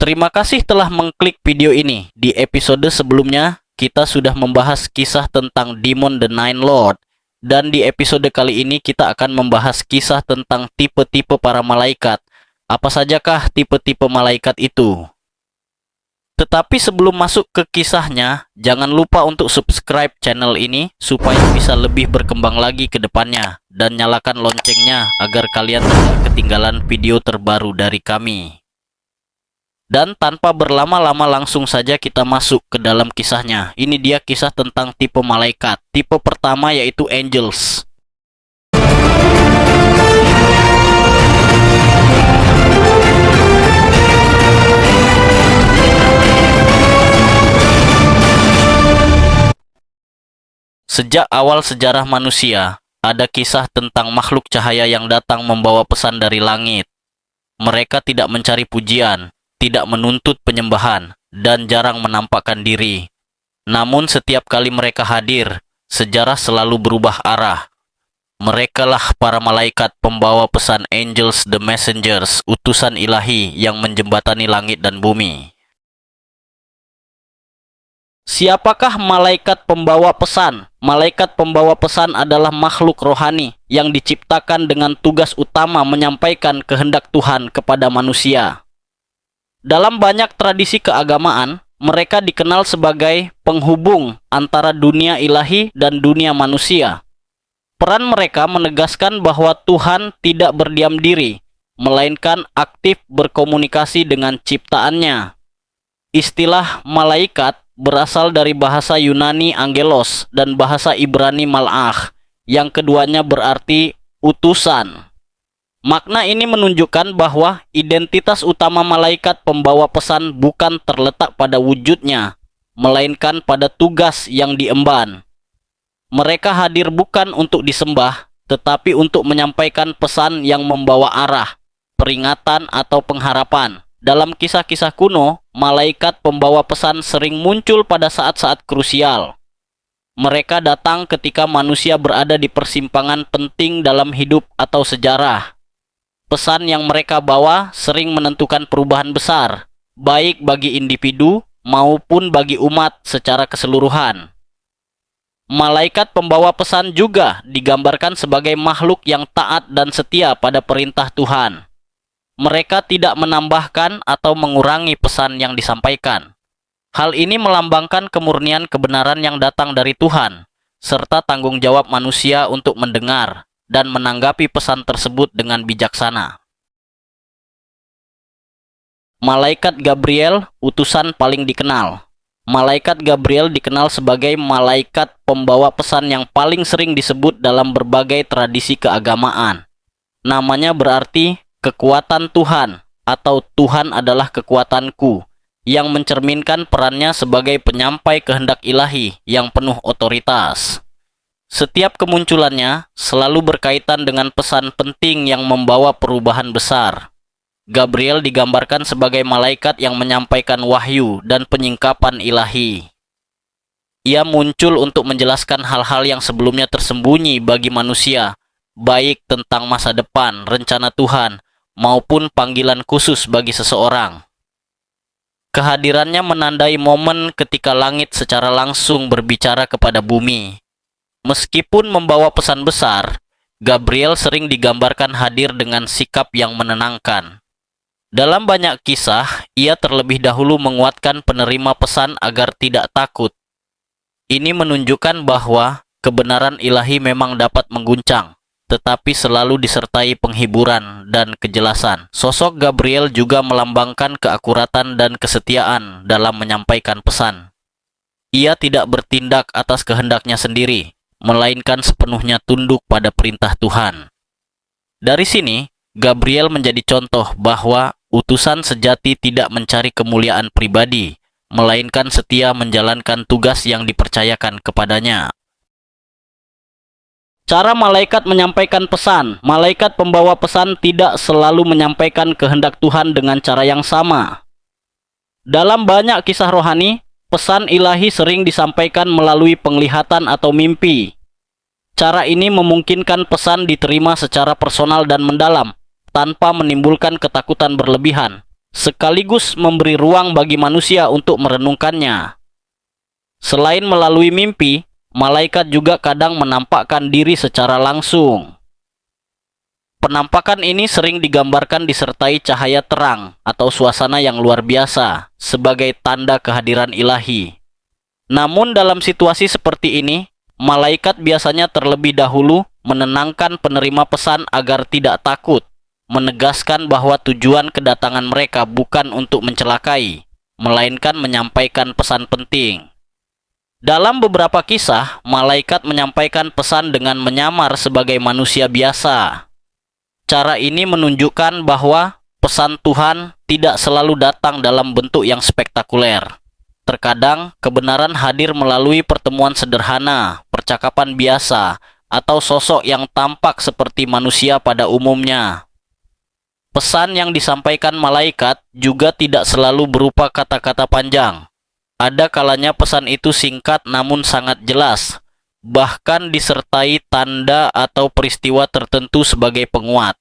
Terima kasih telah mengklik video ini. Di episode sebelumnya, kita sudah membahas kisah tentang Demon the Nine Lord. Dan di episode kali ini kita akan membahas kisah tentang tipe-tipe para malaikat. Apa sajakah tipe-tipe malaikat itu? Tetapi sebelum masuk ke kisahnya, jangan lupa untuk subscribe channel ini supaya bisa lebih berkembang lagi ke depannya. Dan nyalakan loncengnya agar kalian tidak ketinggalan video terbaru dari kami. Dan tanpa berlama-lama langsung saja kita masuk ke dalam kisahnya. Ini dia kisah tentang tipe malaikat. Tipe pertama yaitu angels. Sejak awal sejarah manusia, ada kisah tentang makhluk cahaya yang datang membawa pesan dari langit. Mereka tidak mencari pujian, tidak menuntut penyembahan, dan jarang menampakkan diri. Namun setiap kali mereka hadir, sejarah selalu berubah arah. Merekalah para malaikat pembawa pesan, angels the messengers, utusan ilahi yang menjembatani langit dan bumi. Siapakah malaikat pembawa pesan? Malaikat pembawa pesan adalah makhluk rohani yang diciptakan dengan tugas utama menyampaikan kehendak Tuhan kepada manusia. Dalam banyak tradisi keagamaan, mereka dikenal sebagai penghubung antara dunia ilahi dan dunia manusia. Peran mereka menegaskan bahwa Tuhan tidak berdiam diri, melainkan aktif berkomunikasi dengan ciptaannya. Istilah malaikat berasal dari bahasa Yunani angelos dan bahasa Ibrani malach, yang keduanya berarti utusan. Makna ini menunjukkan bahwa identitas utama malaikat pembawa pesan bukan terletak pada wujudnya, melainkan pada tugas yang diemban. Mereka hadir bukan untuk disembah, tetapi untuk menyampaikan pesan yang membawa arah, peringatan atau pengharapan. Dalam kisah-kisah kuno, malaikat pembawa pesan sering muncul pada saat-saat krusial. Mereka datang ketika manusia berada di persimpangan penting dalam hidup atau sejarah. Pesan yang mereka bawa sering menentukan perubahan besar, baik bagi individu maupun bagi umat secara keseluruhan. Malaikat pembawa pesan juga digambarkan sebagai makhluk yang taat dan setia pada perintah Tuhan. Mereka tidak menambahkan atau mengurangi pesan yang disampaikan. Hal ini melambangkan kemurnian kebenaran yang datang dari Tuhan, serta tanggung jawab manusia untuk mendengar dan menanggapi pesan tersebut dengan bijaksana. Malaikat Gabriel, utusan paling dikenal. Malaikat Gabriel dikenal sebagai malaikat pembawa pesan yang paling sering disebut dalam berbagai tradisi keagamaan. Namanya berarti kekuatan Tuhan atau Tuhan adalah kekuatanku, yang mencerminkan perannya sebagai penyampai kehendak ilahi yang penuh otoritas. Setiap kemunculannya selalu berkaitan dengan pesan penting yang membawa perubahan besar. Gabriel digambarkan sebagai malaikat yang menyampaikan wahyu dan penyingkapan ilahi. Ia muncul untuk menjelaskan hal-hal yang sebelumnya tersembunyi bagi manusia, baik tentang masa depan, rencana Tuhan, maupun panggilan khusus bagi seseorang. Kehadirannya menandai momen ketika langit secara langsung berbicara kepada bumi. Meskipun membawa pesan besar, Gabriel sering digambarkan hadir dengan sikap yang menenangkan. Dalam banyak kisah, ia terlebih dahulu menguatkan penerima pesan agar tidak takut. Ini menunjukkan bahwa kebenaran ilahi memang dapat mengguncang, tetapi selalu disertai penghiburan dan kejelasan. Sosok Gabriel juga melambangkan keakuratan dan kesetiaan dalam menyampaikan pesan. Ia tidak bertindak atas kehendaknya sendiri, melainkan sepenuhnya tunduk pada perintah Tuhan. Dari sini, Gabriel menjadi contoh bahwa utusan sejati tidak mencari kemuliaan pribadi, melainkan setia menjalankan tugas yang dipercayakan kepadanya. Cara malaikat menyampaikan pesan. Malaikat pembawa pesan tidak selalu menyampaikan kehendak Tuhan dengan cara yang sama. Dalam banyak kisah rohani, pesan ilahi sering disampaikan melalui penglihatan atau mimpi. Cara ini memungkinkan pesan diterima secara personal dan mendalam, tanpa menimbulkan ketakutan berlebihan. sekaligus memberi ruang bagi manusia untuk merenungkannya. Selain melalui mimpi, malaikat juga kadang menampakkan diri secara langsung. Penampakan ini sering digambarkan disertai cahaya terang atau suasana yang luar biasa sebagai tanda kehadiran ilahi. Namun dalam situasi seperti ini, malaikat biasanya terlebih dahulu menenangkan penerima pesan agar tidak takut, menegaskan bahwa tujuan kedatangan mereka bukan untuk mencelakai, melainkan menyampaikan pesan penting. Dalam beberapa kisah, malaikat menyampaikan pesan dengan menyamar sebagai manusia biasa. Cara ini menunjukkan bahwa pesan Tuhan tidak selalu datang dalam bentuk yang spektakuler. Terkadang, kebenaran hadir melalui pertemuan sederhana, percakapan biasa, atau sosok yang tampak seperti manusia pada umumnya. Pesan yang disampaikan malaikat juga tidak selalu berupa kata-kata panjang. Ada kalanya pesan itu singkat namun sangat jelas, bahkan disertai tanda atau peristiwa tertentu sebagai penguat.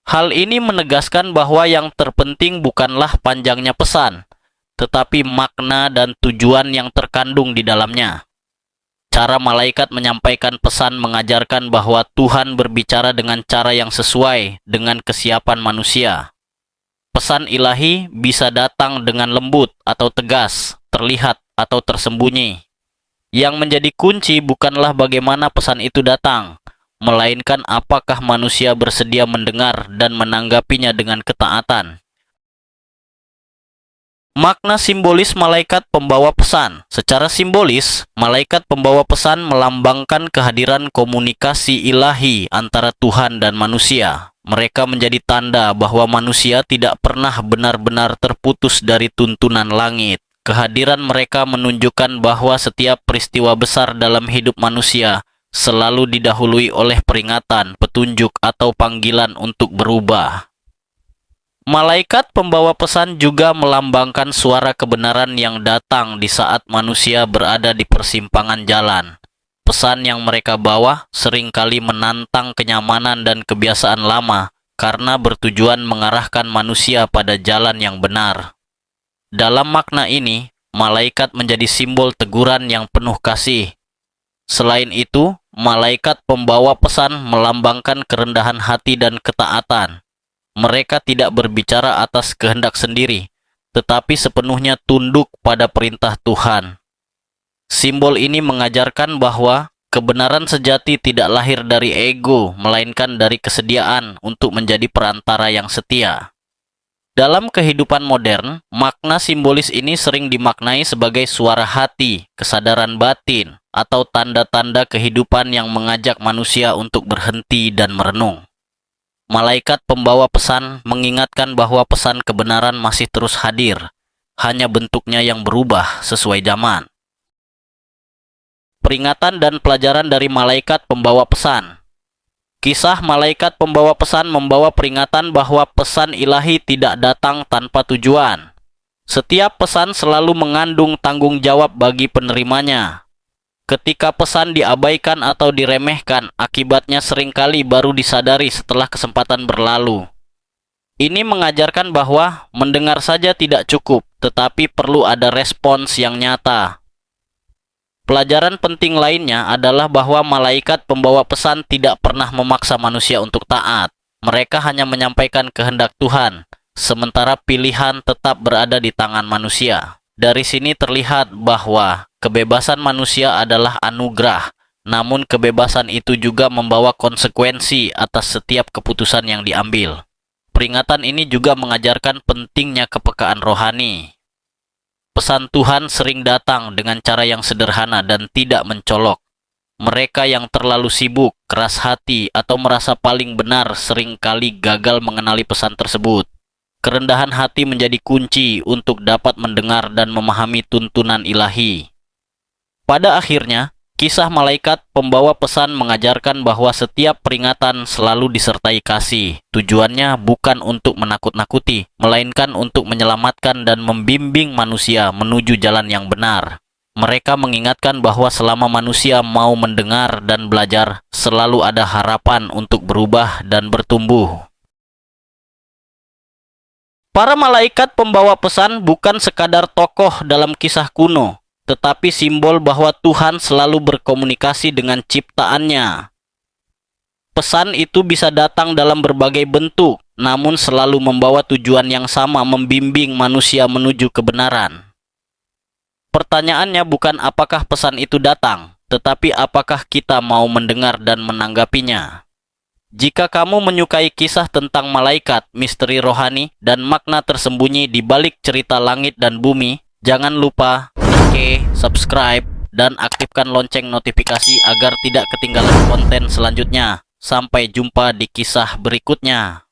Hal ini menegaskan bahwa yang terpenting bukanlah panjangnya pesan, tetapi makna dan tujuan yang terkandung di dalamnya. Cara malaikat menyampaikan pesan mengajarkan bahwa Tuhan berbicara dengan cara yang sesuai dengan kesiapan manusia. Pesan ilahi bisa datang dengan lembut atau tegas, terlihat atau tersembunyi. Yang menjadi kunci bukanlah bagaimana pesan itu datang, melainkan apakah manusia bersedia mendengar dan menanggapinya dengan ketaatan. Makna simbolis malaikat pembawa pesan. Secara simbolis, malaikat pembawa pesan melambangkan kehadiran komunikasi ilahi antara Tuhan dan manusia. Mereka menjadi tanda bahwa manusia tidak pernah benar-benar terputus dari tuntunan langit. Kehadiran mereka menunjukkan bahwa setiap peristiwa besar dalam hidup manusia selalu didahului oleh peringatan, petunjuk, atau panggilan untuk berubah. Malaikat pembawa pesan juga melambangkan suara kebenaran yang datang di saat manusia berada di persimpangan jalan. Pesan yang mereka bawa seringkali menantang kenyamanan dan kebiasaan lama karena bertujuan mengarahkan manusia pada jalan yang benar. Dalam makna ini, malaikat menjadi simbol teguran yang penuh kasih. Selain itu, malaikat pembawa pesan melambangkan kerendahan hati dan ketaatan. Mereka tidak berbicara atas kehendak sendiri, tetapi sepenuhnya tunduk pada perintah Tuhan. Simbol ini mengajarkan bahwa kebenaran sejati tidak lahir dari ego, melainkan dari kesediaan untuk menjadi perantara yang setia. Dalam kehidupan modern, makna simbolis ini sering dimaknai sebagai suara hati, kesadaran batin, atau tanda-tanda kehidupan yang mengajak manusia untuk berhenti dan merenung. Malaikat pembawa pesan mengingatkan bahwa pesan kebenaran masih terus hadir, hanya bentuknya yang berubah sesuai zaman. Peringatan dan pelajaran dari malaikat pembawa pesan. Kisah malaikat pembawa pesan membawa peringatan bahwa pesan ilahi tidak datang tanpa tujuan. Setiap pesan selalu mengandung tanggung jawab bagi penerimanya. Ketika pesan diabaikan atau diremehkan, akibatnya seringkali baru disadari setelah kesempatan berlalu. Ini mengajarkan bahwa mendengar saja tidak cukup, tetapi perlu ada respons yang nyata. Pelajaran penting lainnya adalah bahwa malaikat pembawa pesan tidak pernah memaksa manusia untuk taat. Mereka hanya menyampaikan kehendak Tuhan, sementara pilihan tetap berada di tangan manusia. Dari sini terlihat bahwa kebebasan manusia adalah anugerah, namun kebebasan itu juga membawa konsekuensi atas setiap keputusan yang diambil. Peringatan ini juga mengajarkan pentingnya kepekaan rohani. Pesan Tuhan sering datang dengan cara yang sederhana dan tidak mencolok. Mereka yang terlalu sibuk, keras hati, atau merasa paling benar seringkali gagal mengenali pesan tersebut. Kerendahan hati menjadi kunci untuk dapat mendengar dan memahami tuntunan ilahi. Pada akhirnya, kisah malaikat pembawa pesan mengajarkan bahwa setiap peringatan selalu disertai kasih. Tujuannya bukan untuk menakut-nakuti, melainkan untuk menyelamatkan dan membimbing manusia menuju jalan yang benar. Mereka mengingatkan bahwa selama manusia mau mendengar dan belajar, selalu ada harapan untuk berubah dan bertumbuh. Para malaikat pembawa pesan bukan sekadar tokoh dalam kisah kuno, tetapi simbol bahwa Tuhan selalu berkomunikasi dengan ciptaannya. Pesan itu bisa datang dalam berbagai bentuk, namun selalu membawa tujuan yang sama, membimbing manusia menuju kebenaran. Pertanyaannya bukan apakah pesan itu datang, tetapi apakah kita mau mendengar dan menanggapinya. Jika kamu menyukai kisah tentang malaikat, misteri rohani, dan makna tersembunyi di balik cerita langit dan bumi, jangan lupa like, subscribe, dan aktifkan lonceng notifikasi agar tidak ketinggalan konten selanjutnya. Sampai jumpa di kisah berikutnya.